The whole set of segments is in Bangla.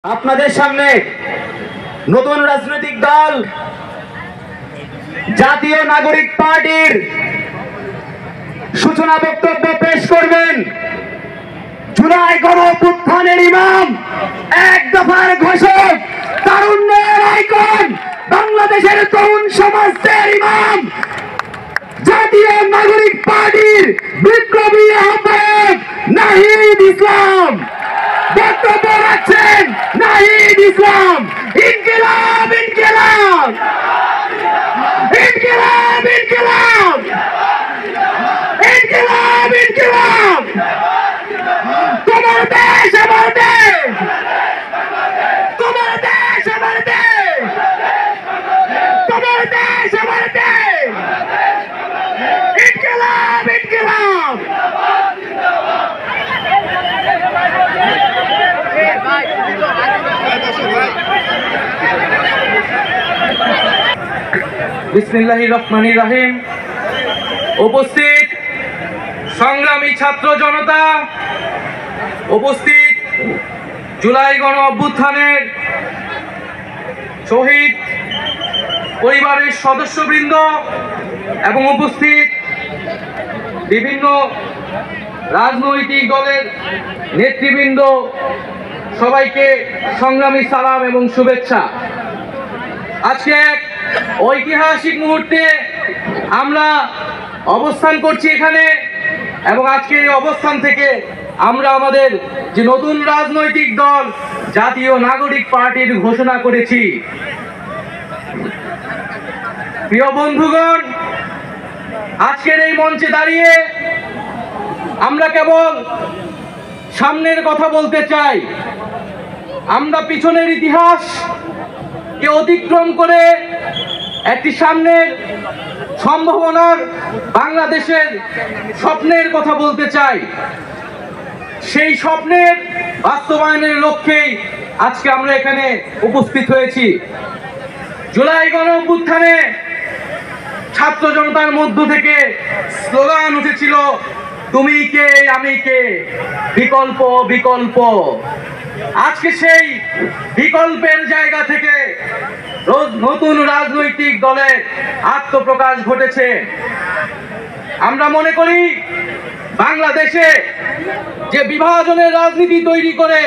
আপনাদের সামনে নতুন রাজনৈতিক দল জাতীয় নাগরিক পার্টির সূচনা বক্তব্য পেশ করবেন। জুলাই গণঅভ্যুত্থানের ইমাম, এক দফার ঘোষক, তারুণ্যের আইকন, বাংলাদেশের তরুণ সমাজের ইমাম, জাতীয় নাগরিক পার্টির বিপ্লবী আহ্বায়ক নাহিদ ইসলাম বক্তব্য রাখছেন। নাহিদ ইসলাম। ইনকিলাব ইনকিলাব ইনকিলাব ইনকিলাব ইনকিলাব ইনকিলাব। তোমার দেশ আমার দেশ, তোমার দেশ আমার দেশ, তোমার দেশ আমার দেশ। ইনকিলাব ইনকিলাব। বিসমিল্লাহির রহমানির রহিম। উপস্থিত সংগ্রামী ছাত্র জনতা, উপস্থিত জুলাই গণ অভ্যুত্থানের শহীদ পরিবারের সদস্যবৃন্দ এবং উপস্থিত বিভিন্ন রাজনৈতিক দলের নেতৃবৃন্দ, সবাইকে সংগ্রামী সালাম এবং শুভেচ্ছা। আজকে এক ঐতিহাসিক মুহূর্তে আমরা অবস্থান করছি এখানে, এবং আজকের এই অবস্থান থেকে আমরা আমাদের যে নতুন রাজনৈতিক দল জাতীয় নাগরিক পার্টির ঘোষণা করেছি। প্রিয় বন্ধুগণ, আজকের এই মঞ্চে দাঁড়িয়ে আমরা কেবল সামনের কথা বলতে চাই। আমরা পিছনের ইতিহাসকে অতিক্রম করে একটি সামনের সম্ভাবনার বাংলাদেশের স্বপ্নের কথা বলতে চাই। সেই স্বপ্নের বাস্তবায়নের লক্ষ্যেই আজকে আমরা এখানে উপস্থিত হয়েছি। জুলাই গণ অভ্যুত্থানে ছাত্র জনতার মধ্য থেকে স্লোগান উঠেছিল, তুমি কে আমি কে, বিকল্প বিকল্প। আজকে সেই বিকল্পের জায়গা থেকে নতুন রাজনৈতিক দলের আত্মপ্রকাশ ঘটেছে। আমরা মনে করি বাংলাদেশে যে বিভাজনের রাজনীতি তৈরি করে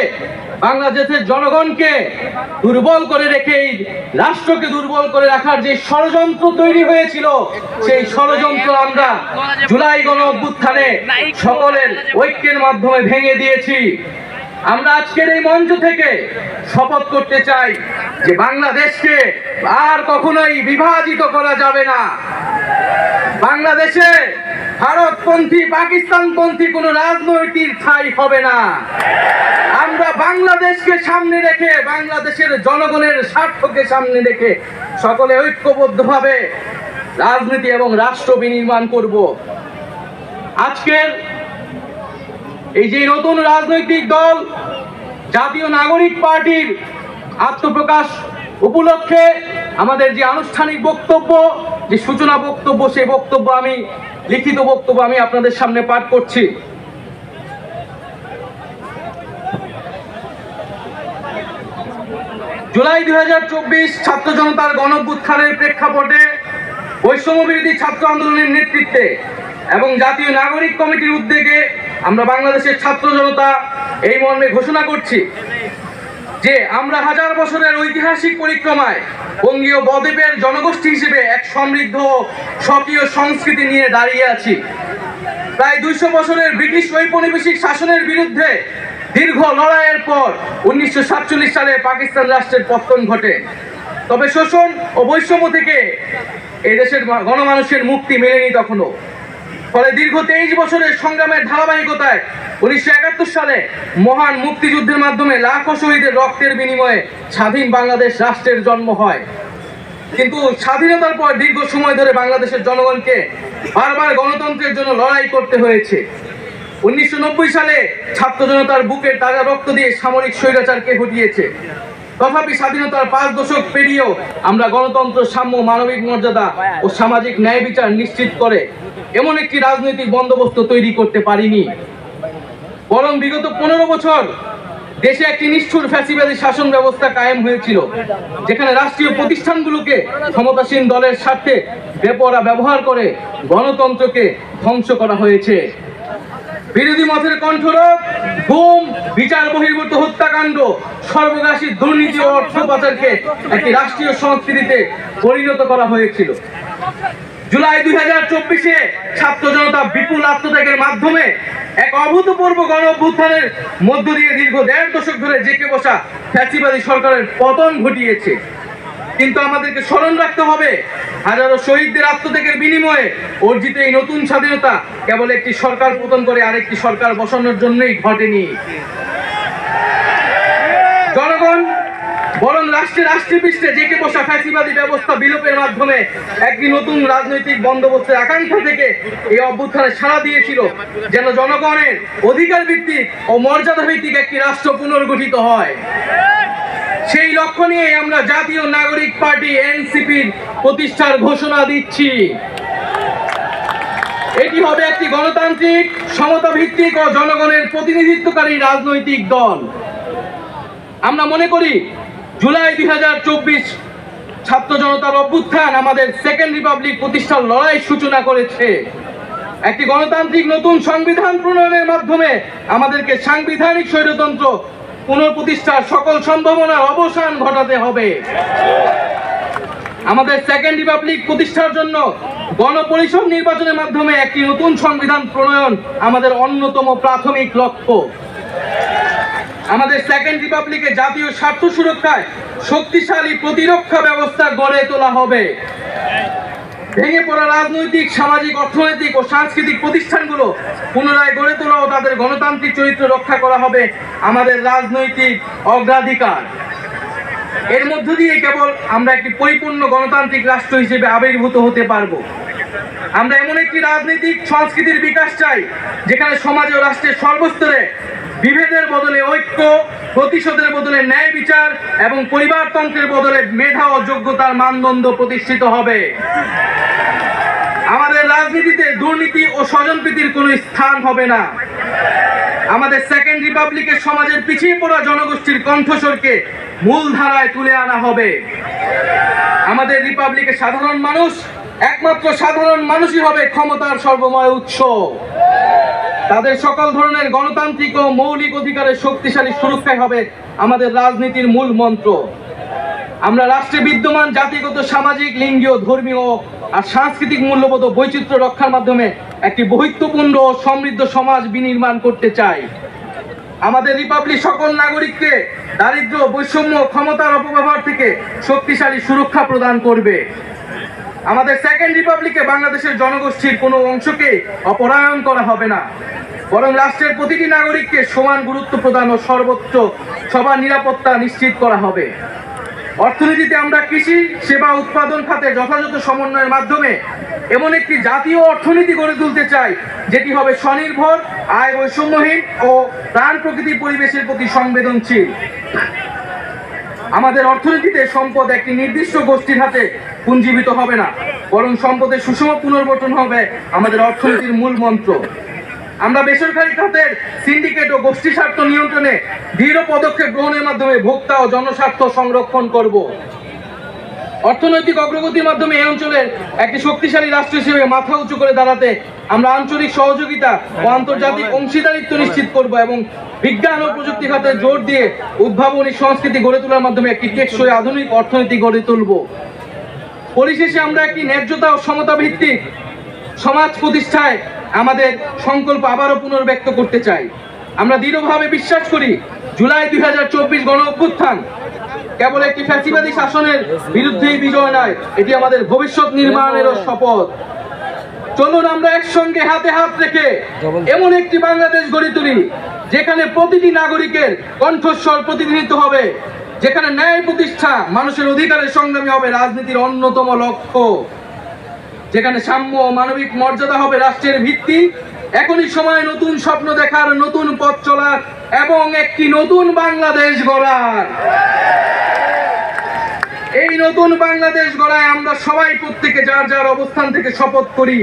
বাংলাদেশের জনগণকে দুর্বল করে রেখে রাষ্ট্রকে দুর্বল করে রাখার যে ষড়যন্ত্র তৈরি হয়েছিল, সেই ষড়যন্ত্র আমরা জুলাই গণ অভ্যুত্থানে সকলের ঐক্যের মাধ্যমে ভেঙে দিয়েছি। আমরা আজকের এই মঞ্চ থেকে শপথ করতে চাই যে বাংলাদেশকে আর কখনোই বিভাজিত করা যাবে না। বাংলাদেশে ভারতপন্থী পাকিস্তানপন্থী কোনো রাজনৈতিক ঠাঁই হবে না। আমরা বাংলাদেশকে সামনে রেখে, বাংলাদেশের জনগণের স্বার্থকে সামনে রেখে সকলে ঐক্যবদ্ধভাবে রাজনীতি এবং রাষ্ট্র বিনির্মাণ করব। আজকের এই যে নতুন রাজনৈতিক দল জাতীয় নাগরিক পার্টির আত্মপ্রকাশ উপলক্ষে আমাদের যে আনুষ্ঠানিক বক্তব্য, যে সূচনা বক্তব্য, সেই বক্তব্য আমি লিখিত বক্তব্য আমি আপনাদের সামনে পাঠ করছি। জুলাই 2024 ছাত্র জনতার গণঅভ্যুত্থানের প্রেক্ষাপটে বৈষম্য বিরোধী ছাত্র আন্দোলনের নেতৃত্বে এবং জাতীয় নাগরিক কমিটির উদ্যোগে আমরা বাংলাদেশের ছাত্র জনতা এই মর্মে ঘোষণা করছি যে আমরা হাজার বছরের ঐতিহাসিক পরিক্রমায় বঙ্গীয় বদ্বীপের জনগোষ্ঠী হিসেবে এক সমৃদ্ধ স্বকীয় সংস্কৃতি নিয়ে দাঁড়িয়ে আছি। প্রায় 200 বছরের ব্রিটিশ ঔপনিবেশিক শাসনের বিরুদ্ধে দীর্ঘ লড়াইয়ের পর 1947 সালে পাকিস্তান রাষ্ট্রের পতন ঘটে। তবে শোষণ ও বৈষম্য থেকে এই দেশের গণমানুষের মুক্তি মেলেনি তখনও। ফলে দীর্ঘ 23 বছরের সংগ্রামের ধারাবাহিকতায় 1971 সালে মহান মুক্তিযুদ্ধের মাধ্যমে লাখো শহীদের রক্তের বিনিময়ে স্বাধীন বাংলাদেশ রাষ্ট্রের জন্ম হয়। কিন্তু স্বাধীনতার পর দীর্ঘ সময় ধরে বাংলাদেশের জনগণকে বারবার গণতন্ত্রের জন্য লড়াই করতে হয়েছে। 1990 সালে ছাত্র জনতার বুকের তাজা রক্ত দিয়ে সামরিক স্বৈরাচারকে হটিয়েছে। তথাপি স্বাধীনতার 5 দশক পেরিয়েও আমরা গণতন্ত্র, সাম্য, মানবিক মর্যাদা ও সামাজিক ন্যায় বিচার নিশ্চিত করে এমন একটি রাজনৈতিক বন্দোবস্ত তৈরি করতে পারিনি। বরং বিগত 15 বছর দেশে একটি নিষ্ঠুর ফ্যাসিবাদী শাসন ব্যবস্থা কায়েম হয়েছিল, যেখানে রাষ্ট্রীয় প্রতিষ্ঠানগুলোকে ক্ষমতাসীন দলের স্বার্থে বেপরোয়া ব্যবহার করে গণতন্ত্রকে ধ্বংস করা হয়েছে। বিরোধী মতের কণ্ঠরোধ, গুম, বিচার বহির্ভূত হত্যাকাণ্ড, সর্বগ্রাসী দুর্নীতি ও অর্থ পাচারকে একটি রাষ্ট্রীয় সংস্কৃতিতে পরিণত করা হয়েছিল। জুলাই 2024-এ ছাত্র জনতা বিপুল আত্মত্যাগের মাধ্যমে এক অভূতপূর্ব গণ অভ্যুত্থানের মধ্য দিয়ে দীর্ঘ 1.5 দশক ধরে জেঁকে বসা ফ্যাসিবাদী সরকারের পতন ঘটিয়েছে। কিন্তু আমাদেরকে স্মরণ রাখতে হবে, হাজারো শহীদদের আত্মত্যাগের বিনিময়ে অর্জিত এই নতুন স্বাধীনতা কেবল একটি সরকার পতন করে আরেকটি সরকার বসানোর জন্যই ঘটেনি। জনগণ বরং রাষ্ট্রে পৃষ্ঠে জেঁকে বসা ফ্যাসিবাদী ব্যবস্থা বিলোপের মাধ্যমে একটি নতুন রাজনৈতিক বন্দোবস্তের আকাঙ্ক্ষা থেকে এই অভ্যুত্থানে সাড়া দিয়েছিল, যেন জনগণের অধিকার ভিত্তিক ও মর্যাদা ভিত্তিক একটি রাষ্ট্র পুনর্গঠিত হয়। সেই লক্ষ্য নিয়ে আমরা জাতীয় নাগরিক পার্টি এনসিপির প্রতিষ্ঠার ঘোষণা দিচ্ছি। এটি হবে একটি গণতান্ত্রিক, সমতা ভিত্তিক ও জনগণের প্রতিনিধিত্বকারী রাজনৈতিক দল। আমরা মনে করি জুলাই 2024 ছাত্র জনতার অভ্যুত্থান আমাদের সেকেন্ড রিপাবলিক প্রতিষ্ঠার লড়াই সূচনা করেছে। একটি গণতান্ত্রিক নতুন সংবিধান প্রণয়নের মাধ্যমে আমাদেরকে সাংবিধানিক স্বৈরতন্ত্র পুনঃপ্রতিষ্ঠার সকল সম্ভাবনার অবসান ঘটাতে হবে। আমাদের সেকেন্ড রিপাবলিক প্রতিষ্ঠার জন্য গণপরিষদ নির্বাচনের মাধ্যমে একটি নতুন সংবিধান প্রণয়ন আমাদের অন্যতম প্রাথমিক লক্ষ্য। আমাদের সেকেন্ড রিপাবলিকে জাতীয় স্বার্থ সুরক্ষায় শক্তিশালী প্রতিরক্ষা ব্যবস্থা গড়ে তোলা হবে। ভেঙে পড়া রাজনৈতিক, সামাজিক, অর্থনৈতিক ও সাংস্কৃতিক প্রতিষ্ঠানগুলো পুনরায় গড়ে তোলা ও তাদের গণতান্ত্রিক চরিত্র রক্ষা করা হবে আমাদের রাজনৈতিক অগ্রাধিকার। এর মধ্য দিয়ে কেবল আমরা একটি পরিপূর্ণ গণতান্ত্রিক রাষ্ট্র হিসেবে আবির্ভূত হতে পারবো। আমরা এমন একটি রাজনৈতিক সংস্কৃতির বিকাশ চাই, যেখানে সমাজ ও রাষ্ট্রের সর্বস্তরে বিভেদের বদলে ঐক্য, প্রতিশোধের বদলে ন্যায় বিচার এবং পরিবারতন্ত্রের বদলে মেধা ও যোগ্যতার মানদণ্ড প্রতিষ্ঠিত হবে। আমাদের রাজনীতিতে দুর্নীতি ও স্বজনপ্রীতির কোনো স্থান হবে না। আমাদের সেকেন্ড রিপাবলিকের সমাজের পিছিয়ে পড়া জনগোষ্ঠীর কণ্ঠস্বরকে মূলধারায় তুলে আনা হবে। আমাদের রিপাবলিকের সাধারণ মানুষ, একমাত্র সাধারণ মানুষই হবে ক্ষমতার সর্বময় উৎস। তাদের সকল ধরনের গণতান্ত্রিক ও মৌলিক অধিকারের শক্তিশালী সুরক্ষাই হবে আমাদের রাজনীতির মূল মন্ত্র। আমরা রাষ্ট্রে বিদ্যমান জাতিগত, সামাজিক, লিঙ্গীয়, ধর্মীয় আর সাংস্কৃতিক মূল্যবোধ ও বৈচিত্র্য রক্ষার মাধ্যমে একটি বৈচিত্র্যপূর্ণ ও সমৃদ্ধ সমাজ বিনির্মাণ করতে চাই। আমাদের রিপাবলিক সকল নাগরিককে দারিদ্র্য, বৈষম্য, ক্ষমতার অপব্যবহার থেকে শক্তিশালী সুরক্ষা প্রদান করবে। আমাদের সেকেন্ড রিপাবলিকে বাংলাদেশের জনগোষ্ঠীর কোনো অংশকে অপরায়ণ করা হবে না, বরং রাষ্ট্রের প্রতিটি নাগরিককে সমান গুরুত্ব প্রদান ও সর্বোচ্চ সবার নিরাপত্তা নিশ্চিত করা হবে। অর্থনীতিতে আমরা কৃষি, সেবা, উৎপাদন খাতে যথাযথ সমন্বয়ের মাধ্যমে এমন একটি জাতীয় অর্থনীতি গড়ে তুলতে চাই, যেটি হবে স্বনির্ভর, আয় বৈষম্যহীন ও প্রাণ প্রকৃতি পরিবেশের প্রতি সংবেদনশীল। আমাদের অর্থনীতিতে সম্পদ একটি নির্দিষ্ট গোষ্ঠীর হাতে পুঞ্জীভূত হবে না, বরং সম্পদের সুষম পুনর্গঠন হবে আমাদের অর্থনীতির মূল মন্ত্র। আমরা বেসরকারি খাতের সিন্ডিকেট ও গোষ্ঠী স্বার্থ নিয়ন্ত্রণে দৃঢ় পদক্ষেপ গ্রহণের মাধ্যমে ভোক্তা ও জনস্বার্থ সংরক্ষণ করব। অর্থনৈতিক অগ্রগতির মাধ্যমে এই অঞ্চলের একটি শক্তিশালী রাষ্ট্র হিসেবে মাথা উঁচু করে দাঁড়াতে আমরা আঞ্চলিক সহযোগিতা ও আন্তর্জাতিক অংশীদারিত্ব নিশ্চিত করব এবং বিজ্ঞান ও প্রযুক্তি খাতে জোর দিয়ে উদ্ভাবনী সংস্কৃতি গড়ে তোলার মাধ্যমে একটি টেকসই আধুনিক অর্থনীতি গড়ে তুলব। পরিশেষে আমরা একটি ন্যায্যতা ও সমতা ভিত্তিক সমাজ প্রতিষ্ঠায় আমাদের সংকল্প আবারও পুনর্ব্যক্ত করতে চাই। আমরা দৃঢ়ভাবে বিশ্বাস করি, জুলাই 2024 গণ অভ্যুত্থান কেবল একটি ফ্যাসিবাদী শাসনের বিরুদ্ধেই বিজয় নয়, এটি আমাদের ভবিষ্যৎ নির্মাণেরও শপথ। চলুন আমরা একসঙ্গে হাতে হাত রেখে এমন একটি বাংলাদেশ গড়ে তুলি, যেখানে প্রতিটি নাগরিকের কণ্ঠস্বর প্রতিনিধিত্ব হবে, যেখানে ন্যায় প্রতিষ্ঠা, মানুষের অধিকারের সংগ্রামী হবে রাজনীতির অন্যতম লক্ষ্য, যেখানে সাম্য ও মানবিক মর্যাদা হবে রাষ্ট্রের ভিত্তি। এখনই সময় নতুন স্বপ্ন দেখার, নতুন পথ চলার এবং একটি নতুন বাংলাদেশ গড়ার। এই নতুন বাংলাদেশ গড়ায় আমরা সবাই প্রত্যেকে যার যার অবস্থান থেকে শপথ করি,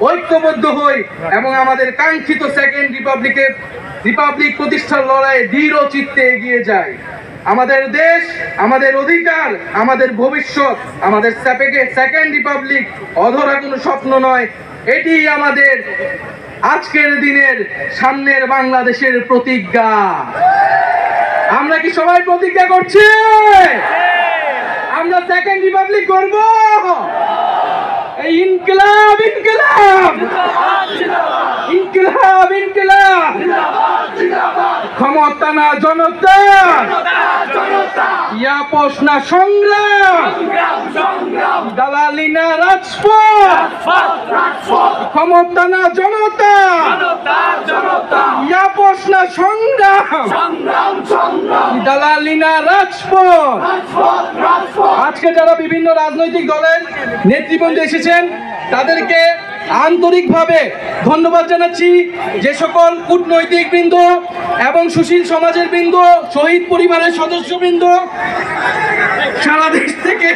ঐক্যবদ্ধ হই এবং আমাদের কাঙ্ক্ষিত সেকেন্ড রিপাবলিক প্রতিষ্ঠার লড়াইয়ে দৃঢ় চিত্তে এগিয়ে যায়। আমাদের দেশ, আমাদের অধিকার, আমাদের ভবিষ্যৎ, আমাদের সেকেন্ড রিপাবলিক অধরা কোনো স্বপ্ন নয়, এটি আমাদের আজকের দিনের সামনের বাংলাদেশের প্রতিজ্ঞা। আমরা কি সবাই প্রতিজ্ঞা করছি আমরা সেকেন্ড রিপাবলিক করব? এই ইনকিলাব ইনকিলাব ইনকিলাব ইনকিলাব, ক্ষমতা না জনতা, ইয়াপস না সংগ্রাম, দালালি না রাজপথ, ক্ষমতা না জনতা, ইয়াপস না সংগ্রাম, দালালি না রাজপথ। আজকে যারা বিভিন্ন রাজনৈতিক দলের নেতৃবৃন্দ এসেছেন তাদেরকে আন্তরিকভাবে ধন্যবাদ জানাচ্ছি। যে সকল কূটনৈতিক বৃন্দ এবং সুশীল সমাজের বৃন্দ, শহীদ পরিবারের সদস্যবৃন্দ, সারা দেশ থেকে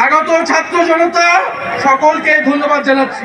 আগত ছাত্র জনতা, সকলকে ধন্যবাদ জানাচ্ছি।